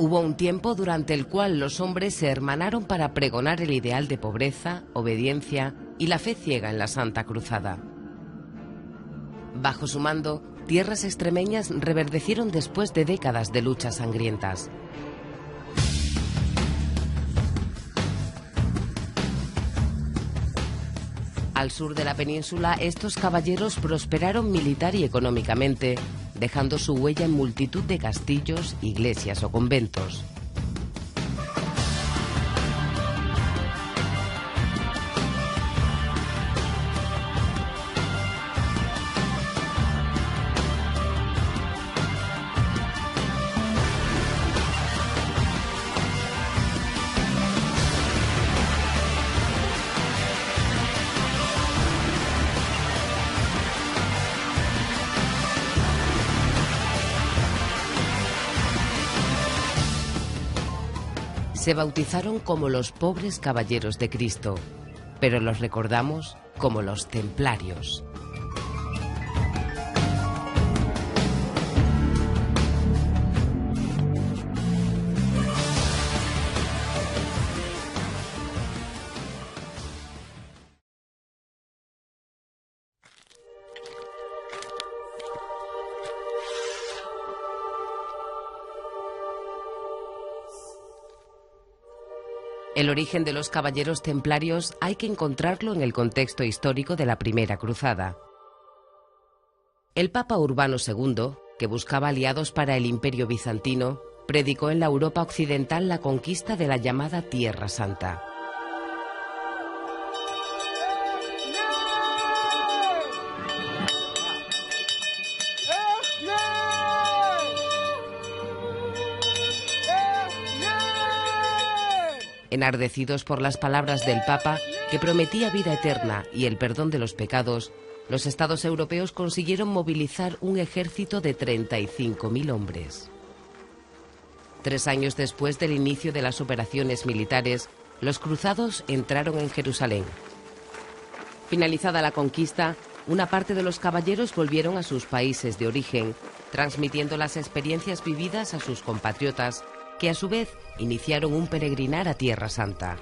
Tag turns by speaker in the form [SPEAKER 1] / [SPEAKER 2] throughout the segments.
[SPEAKER 1] Hubo un tiempo durante el cual los hombres se hermanaron para pregonar el ideal de pobreza, obediencia y la fe ciega en la Santa Cruzada. Bajo su mando, tierras extremeñas reverdecieron después de décadas de luchas sangrientas. Al sur de la península, estos caballeros prosperaron militar y económicamente, dejando su huella en multitud de castillos, iglesias o conventos. Se bautizaron como los pobres caballeros de Cristo, pero los recordamos como los templarios. El origen de los caballeros templarios hay que encontrarlo en el contexto histórico de la Primera Cruzada. El Papa Urbano II, que buscaba aliados para el Imperio bizantino, predicó en la Europa occidental la conquista de la llamada Tierra Santa. Enardecidos por las palabras del Papa, que prometía vida eterna y el perdón de los pecados, los estados europeos consiguieron movilizar un ejército de 35.000 hombres. 3 años después del inicio de las operaciones militares, los cruzados entraron en Jerusalén. Finalizada la conquista, una parte de los caballeros volvieron a sus países de origen, transmitiendo las experiencias vividas a sus compatriotas, que a su vez iniciaron un peregrinar a Tierra Santa.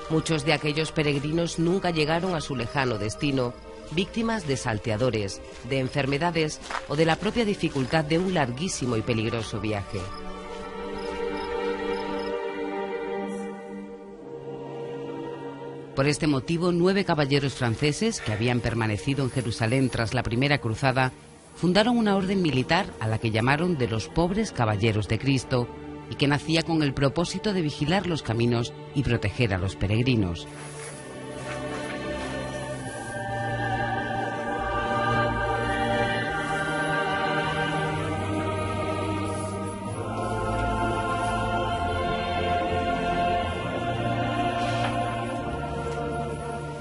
[SPEAKER 1] Muchos de aquellos peregrinos nunca llegaron a su lejano destino, víctimas de salteadores, de enfermedades o de la propia dificultad de un larguísimo y peligroso viaje. Por este motivo, 9 caballeros franceses, que habían permanecido en Jerusalén tras la Primera Cruzada, fundaron una orden militar a la que llamaron de los pobres caballeros de Cristo, y que nacía con el propósito de vigilar los caminos y proteger a los peregrinos.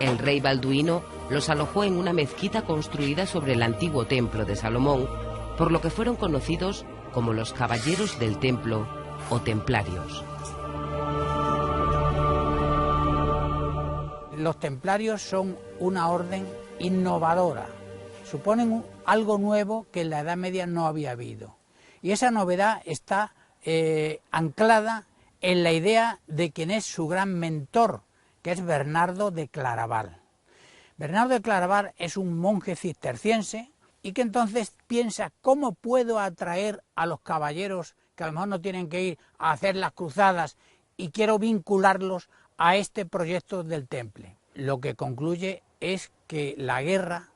[SPEAKER 1] El rey Balduino los alojó en una mezquita construida sobre el antiguo templo de Salomón, por lo que fueron conocidos como los Caballeros del Templo o Templarios.
[SPEAKER 2] Los templarios son una orden innovadora, suponen algo nuevo que en la Edad Media no había habido. Y esa novedad está anclada en la idea de quien es su gran mentor, que es Bernardo de Claraval. Bernardo de Claraval es un monje cisterciense y que entonces piensa cómo puedo atraer a los caballeros que a lo mejor no tienen que ir a hacer las cruzadas y quiero vincularlos a este proyecto del Temple. Lo que concluye es que la guerra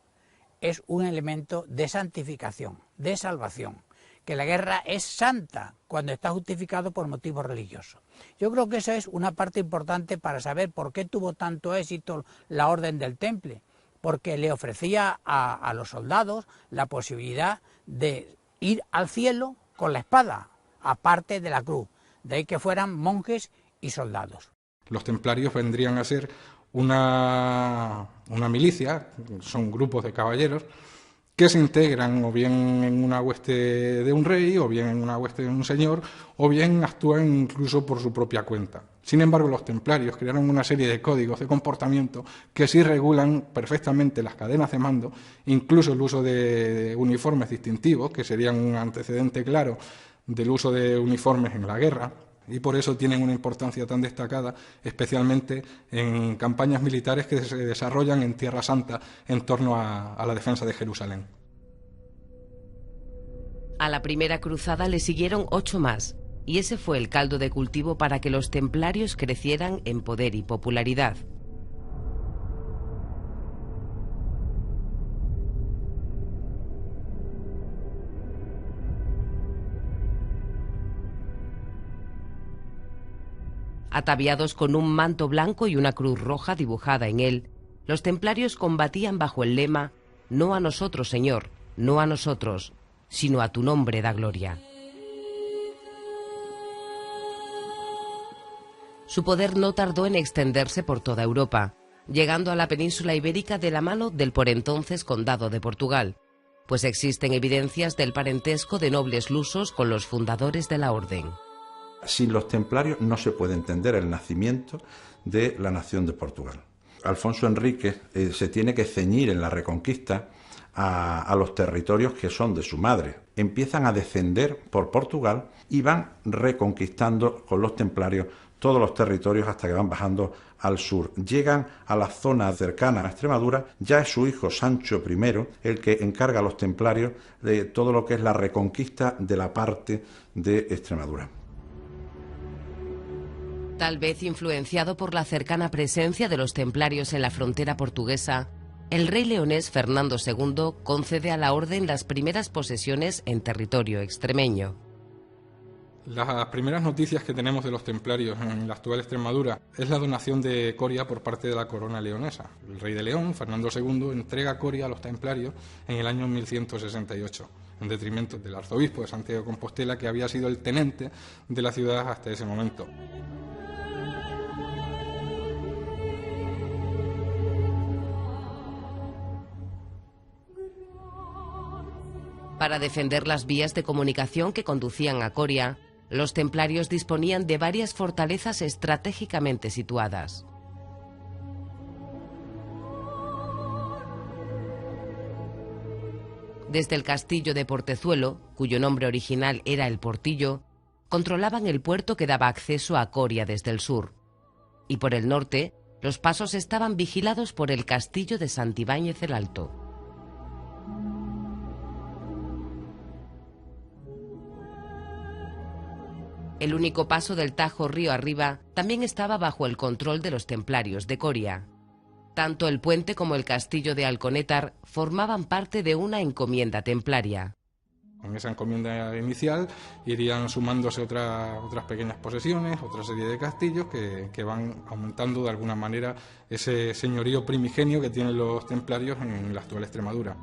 [SPEAKER 2] es un elemento de santificación, de salvación, que la guerra es santa cuando está justificado por motivos religiosos. Yo creo que esa es una parte importante para saber por qué tuvo tanto éxito la Orden del Temple, porque le ofrecía a los soldados la posibilidad de ir al cielo con la espada, aparte de la cruz, de ahí que fueran monjes y soldados.
[SPEAKER 3] Los templarios vendrían a ser una milicia, son grupos de caballeros, que se integran o bien en una hueste de un rey, o bien en una hueste de un señor, o bien actúan incluso por su propia cuenta. Sin embargo, los templarios crearon una serie de códigos de comportamiento que sí regulan perfectamente las cadenas de mando, incluso el uso de uniformes distintivos, que serían un antecedente claro del uso de uniformes en la guerra, y por eso tienen una importancia tan destacada, especialmente en campañas militares que se desarrollan en Tierra Santa en torno a la defensa de Jerusalén.
[SPEAKER 1] A la primera cruzada le siguieron 8 más, y ese fue el caldo de cultivo para que los templarios crecieran en poder y popularidad. Ataviados con un manto blanco y una cruz roja dibujada en él, los templarios combatían bajo el lema: «No a nosotros, Señor, no a nosotros, sino a tu nombre da gloria». Su poder no tardó en extenderse por toda Europa, llegando a la península ibérica de la mano del por entonces Condado de Portugal, pues existen evidencias del parentesco de nobles lusos con los fundadores de la orden.
[SPEAKER 4] Sin los templarios no se puede entender el nacimiento de la nación de Portugal. Alfonso Enrique se tiene que ceñir en la Reconquista a los territorios que son de su madre. Empiezan a descender por Portugal y van reconquistando con los templarios todos los territorios hasta que van bajando al sur. Llegan a la zona cercana a Extremadura, ya es su hijo Sancho I el que encarga a los templarios de todo lo que es la reconquista de la parte de Extremadura.
[SPEAKER 1] Tal vez influenciado por la cercana presencia de los templarios en la frontera portuguesa, el rey leonés Fernando II concede a la orden las primeras posesiones en territorio extremeño.
[SPEAKER 3] Las primeras noticias que tenemos de los templarios en la actual Extremadura es la donación de Coria por parte de la corona leonesa. El rey de León, Fernando II, entrega Coria a los templarios en el año 1168, en detrimento del arzobispo de Santiago de Compostela, que había sido el tenente de la ciudad hasta ese momento.
[SPEAKER 1] Para defender las vías de comunicación que conducían a Coria, los templarios disponían de varias fortalezas estratégicamente situadas. Desde el castillo de Portezuelo, cuyo nombre original era el Portillo, controlaban el puerto que daba acceso a Coria desde el sur. Y por el norte, los pasos estaban vigilados por el castillo de Santibáñez el Alto. El único paso del Tajo río arriba también estaba bajo el control de los templarios de Coria. Tanto el puente como el castillo de Alconétar formaban parte de una encomienda templaria.
[SPEAKER 3] En esa encomienda inicial irían sumándose otras pequeñas posesiones, otra serie de castillos que van aumentando de alguna manera ese señorío primigenio que tienen los templarios en la actual Extremadura.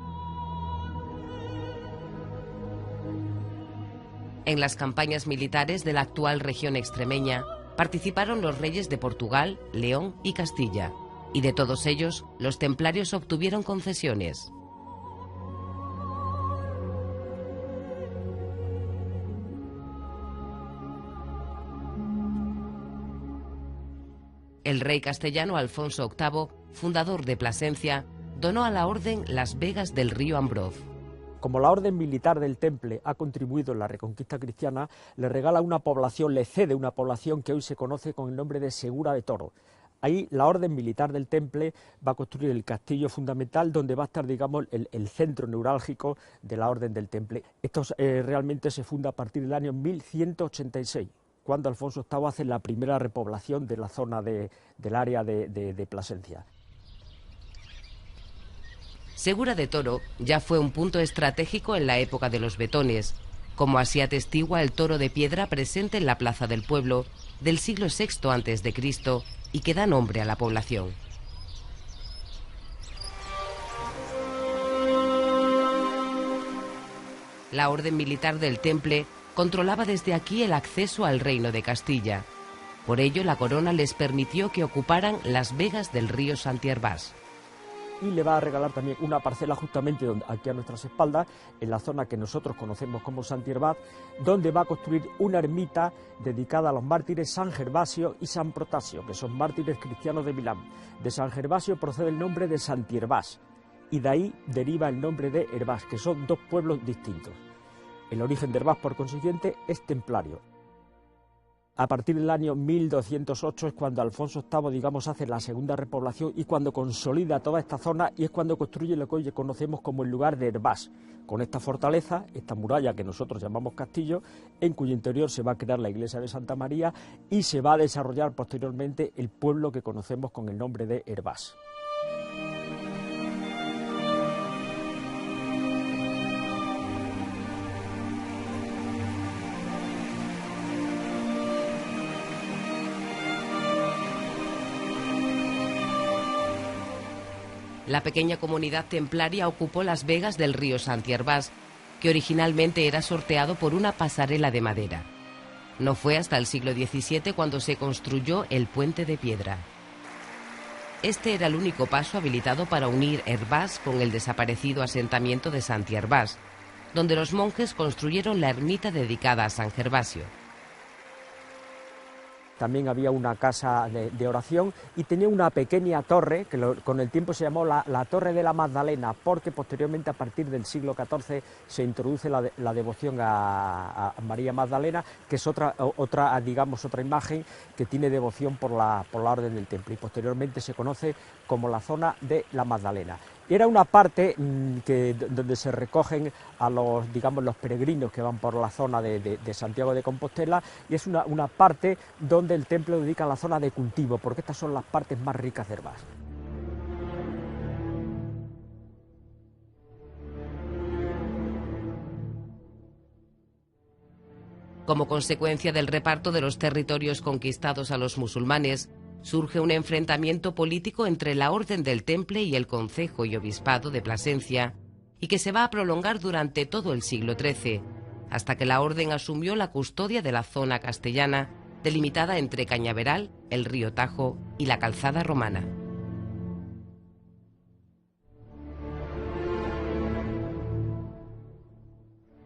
[SPEAKER 1] En las campañas militares de la actual región extremeña participaron los reyes de Portugal, León y Castilla, y de todos ellos los templarios obtuvieron concesiones. El rey castellano Alfonso VIII, fundador de Plasencia, donó a la orden las vegas del río Ambroz.
[SPEAKER 5] Como la orden militar del Temple ha contribuido en la reconquista cristiana, le regala una población, le cede una población que hoy se conoce con el nombre de Segura de Toro. Ahí la orden militar del Temple va a construir el castillo fundamental donde va a estar, digamos, el centro neurálgico de la orden del Temple. Esto realmente se funda a partir del año 1186, cuando Alfonso VIII hace la primera repoblación de la zona del área de Plasencia.
[SPEAKER 1] Segura de Toro ya fue un punto estratégico en la época de los Betones, como así atestigua el toro de piedra presente en la plaza del pueblo del siglo VI a.C. y que da nombre a la población. La orden militar del Temple controlaba desde aquí el acceso al reino de Castilla. Por ello, la corona les permitió que ocuparan las vegas del río Santiarbás.
[SPEAKER 5] y le va a regalar también una parcela justamente aquí a nuestras espaldas, en la zona que nosotros conocemos como Santi Hervás, donde va a construir una ermita dedicada a los mártires San Gervasio y San Protasio, que son mártires cristianos de Milán. De San Gervasio procede el nombre de Santi Hervás, y de ahí deriva el nombre de Hervás, que son dos pueblos distintos. El origen de Hervás, por consiguiente, es templario. A partir del año 1208 es cuando Alfonso VIII, digamos, hace la segunda repoblación y cuando consolida toda esta zona, y es cuando construye lo que hoy conocemos como el lugar de Hervás, con esta fortaleza, esta muralla que nosotros llamamos castillo, en cuyo interior se va a crear la iglesia de Santa María y se va a desarrollar posteriormente el pueblo que conocemos con el nombre de Hervás.
[SPEAKER 1] La pequeña comunidad templaria ocupó las vegas del río Santi Hervás, que originalmente era sorteado por una pasarela de madera. No fue hasta el siglo XVII cuando se construyó el puente de piedra. Este era el único paso habilitado para unir Hervás con el desaparecido asentamiento de Santi Hervás, donde los monjes construyeron la ermita dedicada a San Gervasio.
[SPEAKER 5] También había una casa de oración y tenía una pequeña torre que con el tiempo se llamó la Torre de la Magdalena, porque posteriormente, a partir del siglo XIV, se introduce la devoción a María Magdalena, que es otra imagen que tiene devoción por la Orden del Temple, y posteriormente se conoce como la zona de la Magdalena. Era una parte donde se recogen a los peregrinos que van por la zona de Santiago de Compostela, y es una parte donde el templo dedica la zona de cultivo, porque estas son las partes más ricas de Hervás.
[SPEAKER 1] Como consecuencia del reparto de los territorios conquistados a los musulmanes, surge un enfrentamiento político entre la Orden del Temple y el Concejo y Obispado de Plasencia, y que se va a prolongar durante todo el siglo XIII, hasta que la Orden asumió la custodia de la zona castellana, delimitada entre Cañaveral, el río Tajo y la Calzada Romana.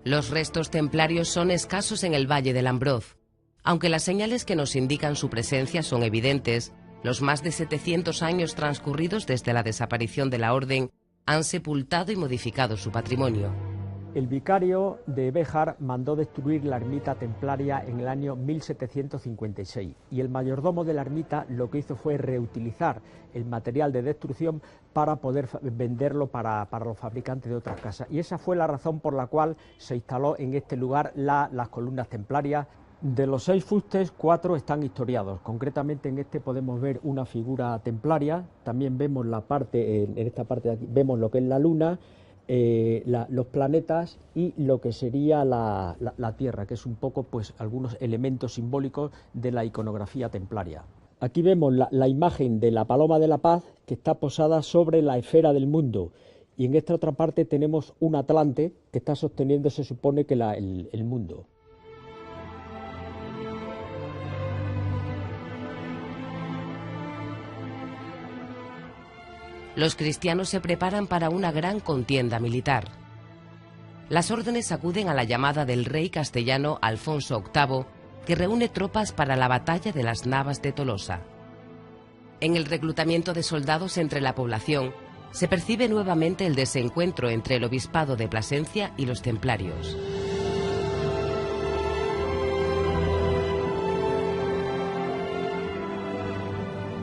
[SPEAKER 1] Los restos templarios son escasos en el Valle del Ambroz. Aunque las señales que nos indican su presencia son evidentes, los más de 700 años transcurridos desde la desaparición de la Orden han sepultado y modificado su patrimonio.
[SPEAKER 5] El vicario de Béjar mandó destruir la ermita templaria en el año 1756 y el mayordomo de la ermita lo que hizo fue reutilizar el material de destrucción para poder venderlo para los fabricantes de otras casas. Y esa fue la razón por la cual se instaló en este lugar las columnas templarias. De los 6 fustes, 4 están historiados. Concretamente en este podemos ver una figura templaria. También vemos en esta parte de aquí, vemos lo que es la luna, los planetas y lo que sería la Tierra, que es un poco pues algunos elementos simbólicos de la iconografía templaria. Aquí vemos la imagen de la Paloma de la Paz, que está posada sobre la esfera del mundo, y en esta otra parte tenemos un Atlante que está sosteniendo, se supone, que el mundo.
[SPEAKER 1] Los cristianos se preparan para una gran contienda militar. Las órdenes acuden a la llamada del rey castellano Alfonso VIII, que reúne tropas para la batalla de las Navas de Tolosa. En el reclutamiento de soldados entre la población, se percibe nuevamente el desencuentro entre el obispado de Plasencia y los templarios.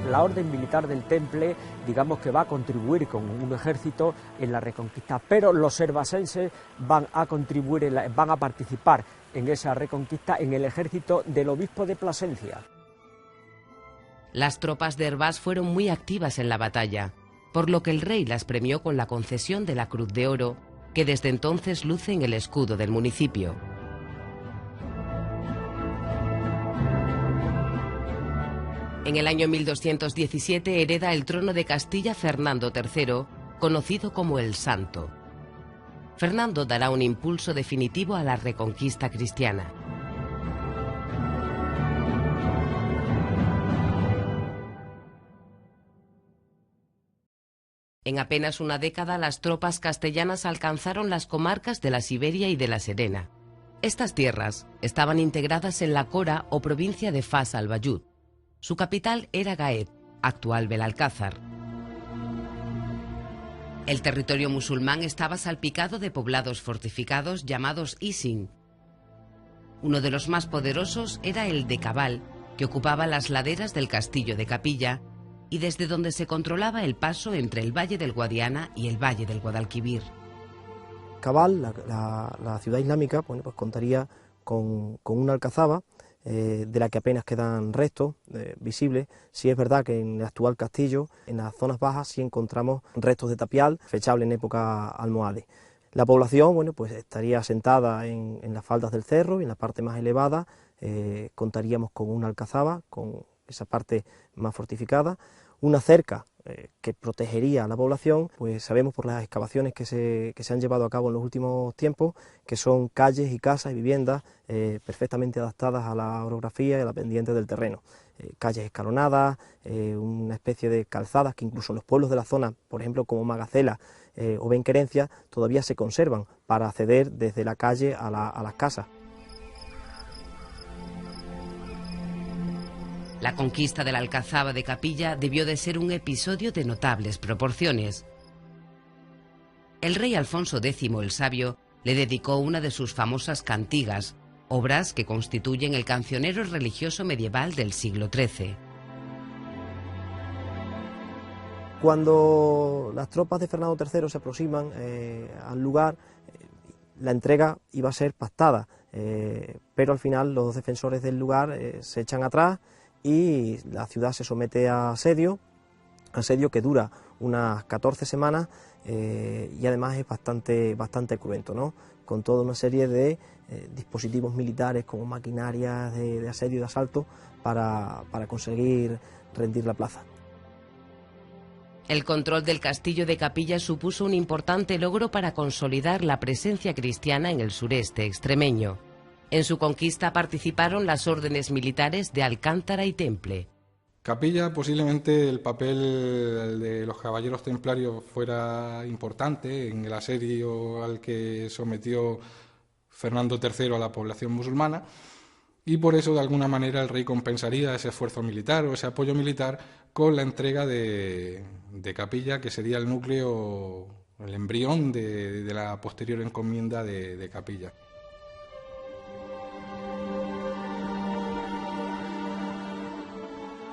[SPEAKER 5] La orden militar del Temple, digamos que va a contribuir con un ejército en la reconquista, pero los hervasenses van a participar en esa reconquista en el ejército del obispo de Plasencia.
[SPEAKER 1] Las tropas de Hervás fueron muy activas en la batalla, por lo que el rey las premió con la concesión de la Cruz de Oro, que desde entonces luce en el escudo del municipio. En el año 1217 hereda el trono de Castilla Fernando III, conocido como el Santo. Fernando dará un impulso definitivo a la reconquista cristiana. En apenas una década, las tropas castellanas alcanzaron las comarcas de la Siberia y de la Serena. Estas tierras estaban integradas en la Cora o provincia de Fas al-Bayud. Su capital era Gaet, actual Belalcázar. El territorio musulmán estaba salpicado de poblados fortificados llamados Isin. Uno de los más poderosos era el de Cabal, que ocupaba las laderas del castillo de Capilla y desde donde se controlaba el paso entre el valle del Guadiana y el valle del Guadalquivir.
[SPEAKER 6] Cabal, la ciudad islámica, bueno, pues contaría con una alcazaba de la que apenas quedan restos visibles. Sí es verdad que en el actual castillo, en las zonas bajas, sí encontramos restos de tapial fechable en época almohade. La población, bueno, pues estaría asentada en las faldas del cerro y en la parte más elevada contaríamos con una alcazaba, con esa parte más fortificada, una cerca que protegería a la población. Pues sabemos por las excavaciones que se han llevado a cabo en los últimos tiempos que son calles y casas y viviendas perfectamente adaptadas a la orografía y a la pendiente del terreno. Calles escalonadas, una especie de calzadas que incluso en los pueblos de la zona, por ejemplo como Magacela o Benquerencia, todavía se conservan para acceder desde la calle a las casas.
[SPEAKER 1] La conquista de la Alcazaba de Capilla debió de ser un episodio de notables proporciones. El rey Alfonso X el Sabio le dedicó una de sus famosas cantigas, obras que constituyen el cancionero religioso medieval del siglo XIII.
[SPEAKER 6] Cuando las tropas de Fernando III se aproximan al lugar, la entrega iba a ser pactada, pero al final los defensores del lugar se echan atrás y la ciudad se somete a asedio que dura unas 14 semanas y además es bastante cruento, ¿no? Con toda una serie de dispositivos militares como maquinarias de asedio y de asalto para conseguir rendir la plaza.
[SPEAKER 1] El control del castillo de Capilla supuso un importante logro para consolidar la presencia cristiana en el sureste extremeño. En su conquista participaron las órdenes militares de Alcántara y Temple.
[SPEAKER 3] Capilla, posiblemente el papel de los caballeros templarios fuera importante en el asedio al que sometió Fernando III a la población musulmana, y por eso de alguna manera el rey compensaría ese esfuerzo militar o ese apoyo militar con la entrega de Capilla, que sería el núcleo, el embrión de la posterior encomienda de Capilla.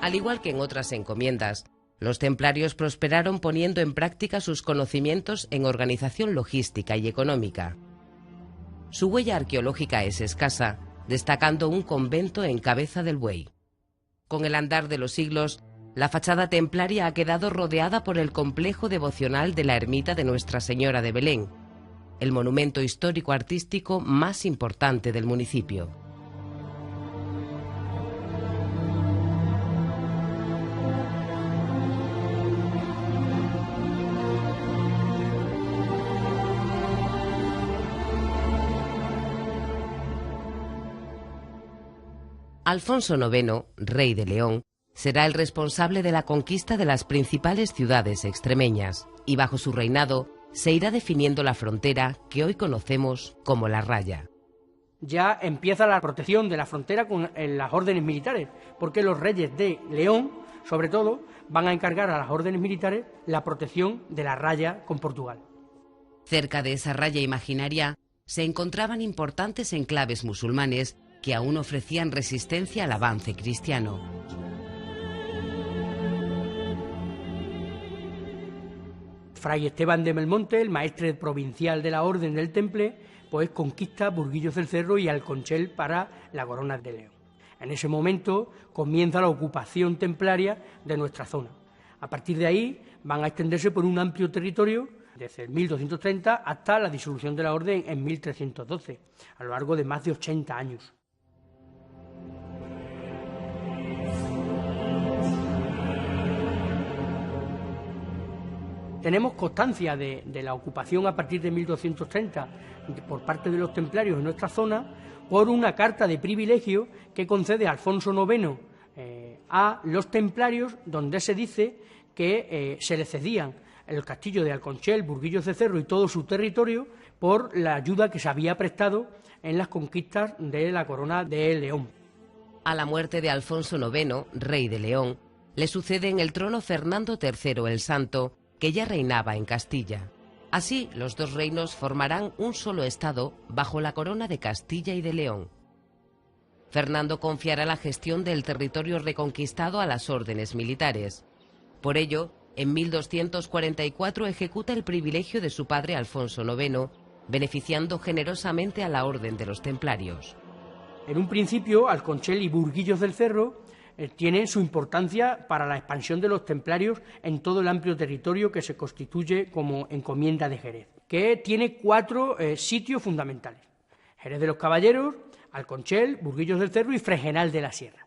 [SPEAKER 1] Al igual que en otras encomiendas, los templarios prosperaron poniendo en práctica sus conocimientos en organización logística y económica. Su huella arqueológica es escasa, destacando un convento en Cabeza del Buey. Con el andar de los siglos, la fachada templaria ha quedado rodeada por el complejo devocional de la ermita de Nuestra Señora de Belén, el monumento histórico-artístico más importante del municipio. Alfonso IX, rey de León, será el responsable de la conquista de las principales ciudades extremeñas y bajo su reinado se irá definiendo la frontera que hoy conocemos como la Raya.
[SPEAKER 7] Ya empieza la protección de la frontera con las órdenes militares, porque los reyes de León, sobre todo, van a encargar a las órdenes militares la protección de la Raya con Portugal.
[SPEAKER 1] Cerca de esa raya imaginaria se encontraban importantes enclaves musulmanes que aún ofrecían resistencia al avance cristiano.
[SPEAKER 7] Fray Esteban de Belmonte, el maestre provincial de la Orden del Temple, pues conquista Burguillos del Cerro y Alconchel para la Corona de León. En ese momento comienza la ocupación templaria de nuestra zona. A partir de ahí van a extenderse por un amplio territorio desde el 1230 hasta la disolución de la Orden en 1312, a lo largo de más de 80 años. Tenemos constancia de la ocupación a partir de 1230 por parte de los templarios en nuestra zona por una carta de privilegio que concede Alfonso IX a los templarios, donde se dice que se le cedían el castillo de Alconchel, Burguillos de Cerro y todo su territorio por la ayuda que se había prestado en las conquistas de la corona de León.
[SPEAKER 1] A la muerte de Alfonso IX, rey de León, le sucede en el trono Fernando III el Santo, que ya reinaba en Castilla. Así, los dos reinos formarán un solo estado bajo la corona de Castilla y de León. Fernando confiará la gestión del territorio reconquistado a las órdenes militares. Por ello, en 1244 ejecuta el privilegio de su padre Alfonso IX, beneficiando generosamente a la Orden de los Templarios.
[SPEAKER 7] En un principio, Alconchel y Burguillos del Cerro tienen su importancia para la expansión de los templarios en todo el amplio territorio que se constituye como encomienda de Jerez, que tiene 4 sitios fundamentales: Jerez de los Caballeros, Alconchel, Burguillos del Cerro y Fregenal de la Sierra.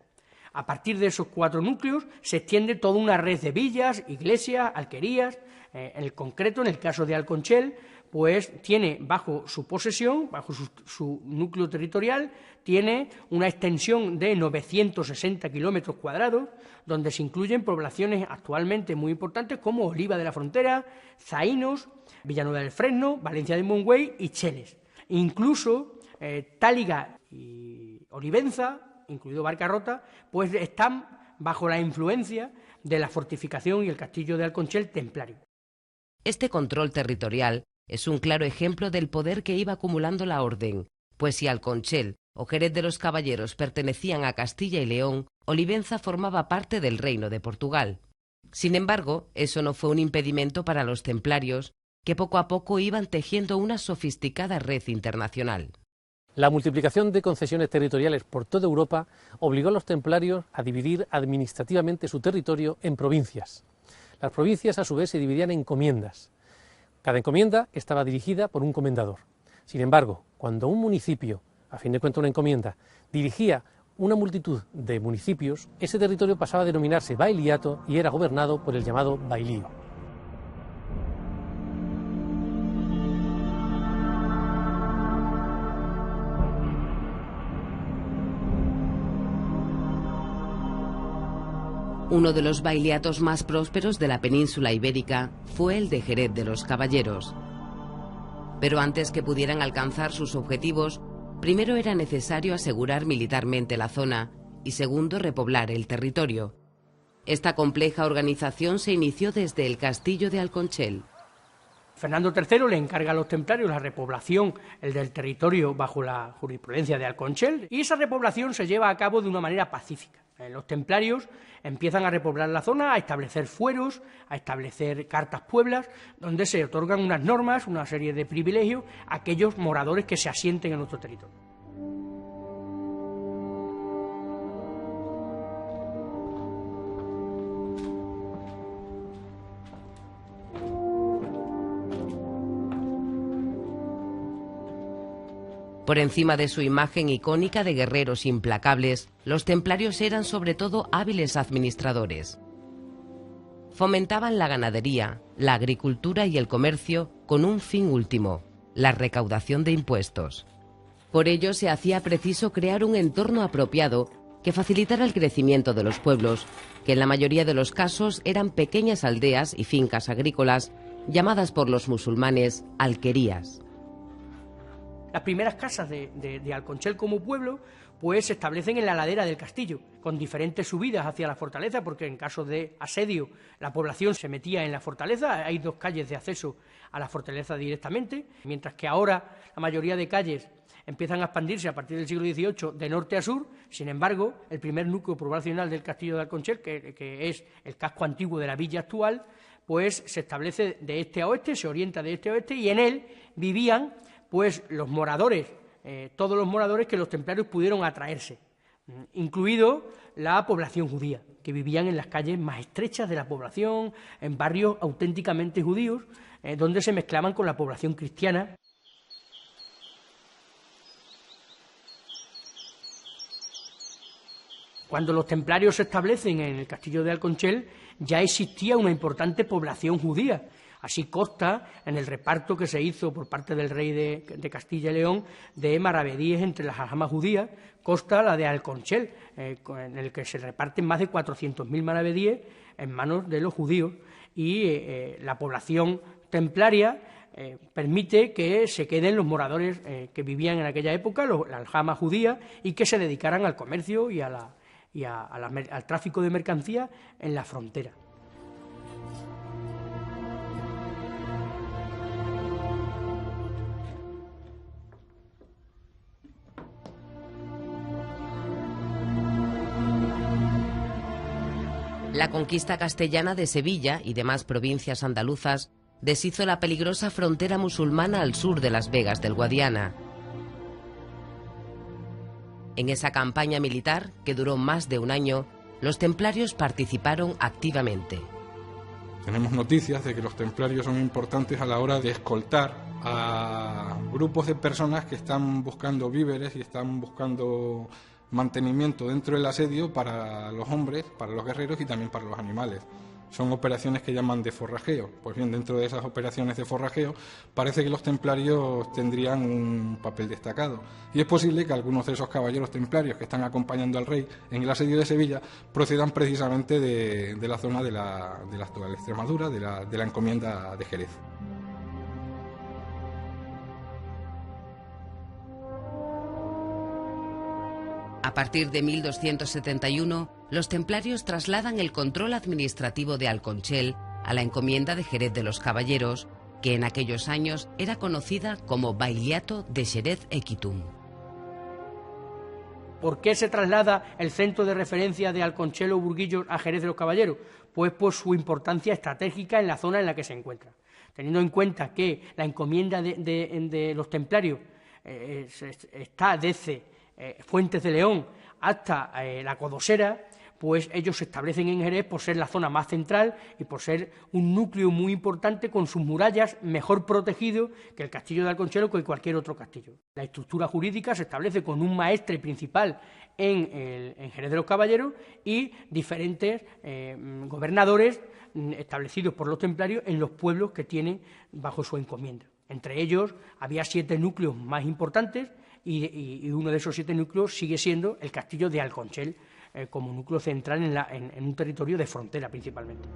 [SPEAKER 7] A partir de esos 4 núcleos se extiende toda una red de villas, iglesias, alquerías. En el concreto, en el caso de Alconchel, pues tiene bajo su posesión, bajo su núcleo territorial, tiene una extensión de 960 kilómetros cuadrados, donde se incluyen poblaciones actualmente muy importantes como Oliva de la Frontera, Zaínos, Villanueva del Fresno, Valencia de Montseny y Cheles. Incluso Táliga y Olivenza, incluido Barcarrota, pues están bajo la influencia de la fortificación y el castillo de Alconchel templario.
[SPEAKER 1] Este control territorial es un claro ejemplo del poder que iba acumulando la orden, pues si Alconchel o Jerez de los Caballeros pertenecían a Castilla y León, Olivenza formaba parte del Reino de Portugal. Sin embargo, eso no fue un impedimento para los templarios, que poco a poco iban tejiendo una sofisticada red internacional.
[SPEAKER 8] La multiplicación de concesiones territoriales por toda Europa obligó a los templarios a dividir administrativamente su territorio en provincias. Las provincias, a su vez, se dividían en encomiendas. Cada encomienda estaba dirigida por un comendador. Sin embargo, cuando un municipio, a fin de cuentas una encomienda, dirigía una multitud de municipios, ese territorio pasaba a denominarse bailiato y era gobernado por el llamado bailío.
[SPEAKER 1] Uno de los bailiatos más prósperos de la península ibérica fue el de Jerez de los Caballeros. Pero antes que pudieran alcanzar sus objetivos, primero era necesario asegurar militarmente la zona y segundo repoblar el territorio. Esta compleja organización se inició desde el castillo de Alconchel.
[SPEAKER 7] Fernando III le encarga a los templarios la repoblación del territorio bajo la jurisprudencia de Alconchel, y esa repoblación se lleva a cabo de una manera pacífica. Los templarios empiezan a repoblar la zona, a establecer fueros, a establecer cartas pueblas, donde se otorgan unas normas, una serie de privilegios a aquellos moradores que se asienten en nuestro territorio.
[SPEAKER 1] Por encima de su imagen icónica de guerreros implacables, los templarios eran sobre todo hábiles administradores. Fomentaban la ganadería, la agricultura y el comercio con un fin último: la recaudación de impuestos. Por ello se hacía preciso crear un entorno apropiado que facilitara el crecimiento de los pueblos, que en la mayoría de los casos eran pequeñas aldeas y fincas agrícolas, llamadas por los musulmanes alquerías.
[SPEAKER 7] Las primeras casas de Alconchel como pueblo pues se establecen en la ladera del castillo, con diferentes subidas hacia la fortaleza, porque en caso de asedio la población se metía en la fortaleza. Hay 2 calles de acceso a la fortaleza directamente, mientras que ahora la mayoría de calles empiezan a expandirse a partir del siglo XVIII de norte a sur. Sin embargo, el primer núcleo poblacional del castillo de Alconchel, que es el casco antiguo de la villa actual, pues se establece de este a oeste, se orienta de este a oeste, y en él vivían pues los moradores, todos los moradores que los templarios pudieron atraerse, incluido la población judía, que vivían en las calles más estrechas de la población, en barrios auténticamente judíos, donde se mezclaban con la población cristiana. Cuando los templarios se establecen en el castillo de Alconchel, ya existía una importante población judía. Así consta en el reparto que se hizo por parte del rey de Castilla y León de maravedíes entre las aljamas judías. Consta la de Alconchel, en el que se reparten más de 400.000 maravedíes en manos de los judíos. y la población templaria permite que se queden los moradores que vivían en aquella época, la aljama judía, y que se dedicaran al comercio y al tráfico de mercancías en la frontera.
[SPEAKER 1] La conquista castellana de Sevilla y demás provincias andaluzas deshizo la peligrosa frontera musulmana al sur de las Vegas del Guadiana. En esa campaña militar, que duró más de un año, los templarios participaron activamente.
[SPEAKER 3] Tenemos noticias de que los templarios son importantes a la hora de escoltar a grupos de personas que están buscando víveres y están buscando mantenimiento dentro del asedio para los hombres, para los guerreros y también para los animales. Son operaciones que llaman de forrajeo. Pues bien, dentro de esas operaciones de forrajeo parece que los templarios tendrían un papel destacado. Y es posible que algunos de esos caballeros templarios que están acompañando al rey en el asedio de Sevilla procedan precisamente de la zona de la actual Extremadura, de la encomienda de Jerez.
[SPEAKER 1] A partir de 1271, los templarios trasladan el control administrativo de Alconchel a la encomienda de Jerez de los Caballeros, que en aquellos años era conocida como Bailiato de Xerez Equitum.
[SPEAKER 7] ¿Por qué se traslada el centro de referencia de Alconchel o Burguillos a Jerez de los Caballeros? Pues por su importancia estratégica en la zona en la que se encuentra. Teniendo en cuenta que la encomienda de los templarios está desde Fuentes de León hasta la Codosera, pues ellos se establecen en Jerez por ser la zona más central y por ser un núcleo muy importante con sus murallas mejor protegido que el castillo de Alconchel o que cualquier otro castillo. La estructura jurídica se establece con un maestre principal en Jerez de los Caballeros y diferentes gobernadores establecidos por los templarios en los pueblos que tienen bajo su encomienda. Entre ellos había 7 núcleos más importantes y uno de esos 7 núcleos sigue siendo el castillo de Alconchel como núcleo central en un territorio de frontera principalmente.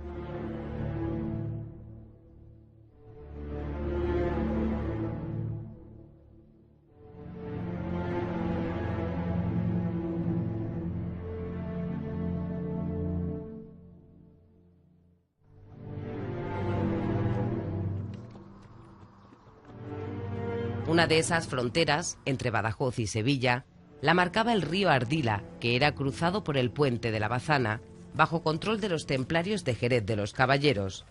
[SPEAKER 1] Una de esas fronteras, entre Badajoz y Sevilla, la marcaba el río Ardila, que era cruzado por el puente de la Bazana, bajo control de los templarios de Jerez de los Caballeros.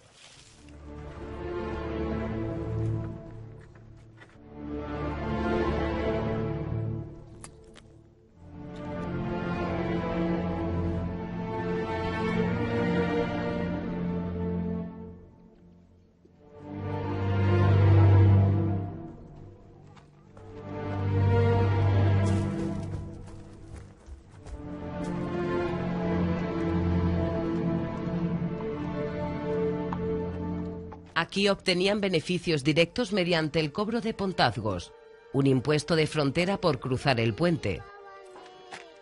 [SPEAKER 1] Aquí obtenían beneficios directos mediante el cobro de pontazgos, un impuesto de frontera por cruzar el puente.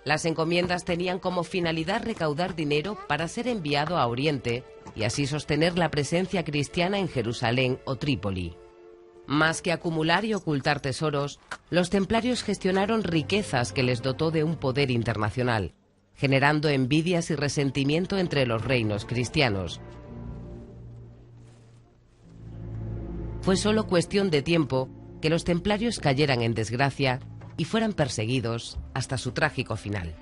[SPEAKER 1] Las encomiendas tenían como finalidad recaudar dinero para ser enviado a Oriente y así sostener la presencia cristiana en Jerusalén o Trípoli. Más que acumular y ocultar tesoros, los templarios gestionaron riquezas que les dotó de un poder internacional, generando envidias y resentimiento entre los reinos cristianos. Fue solo cuestión de tiempo que los templarios cayeran en desgracia y fueran perseguidos hasta su trágico final.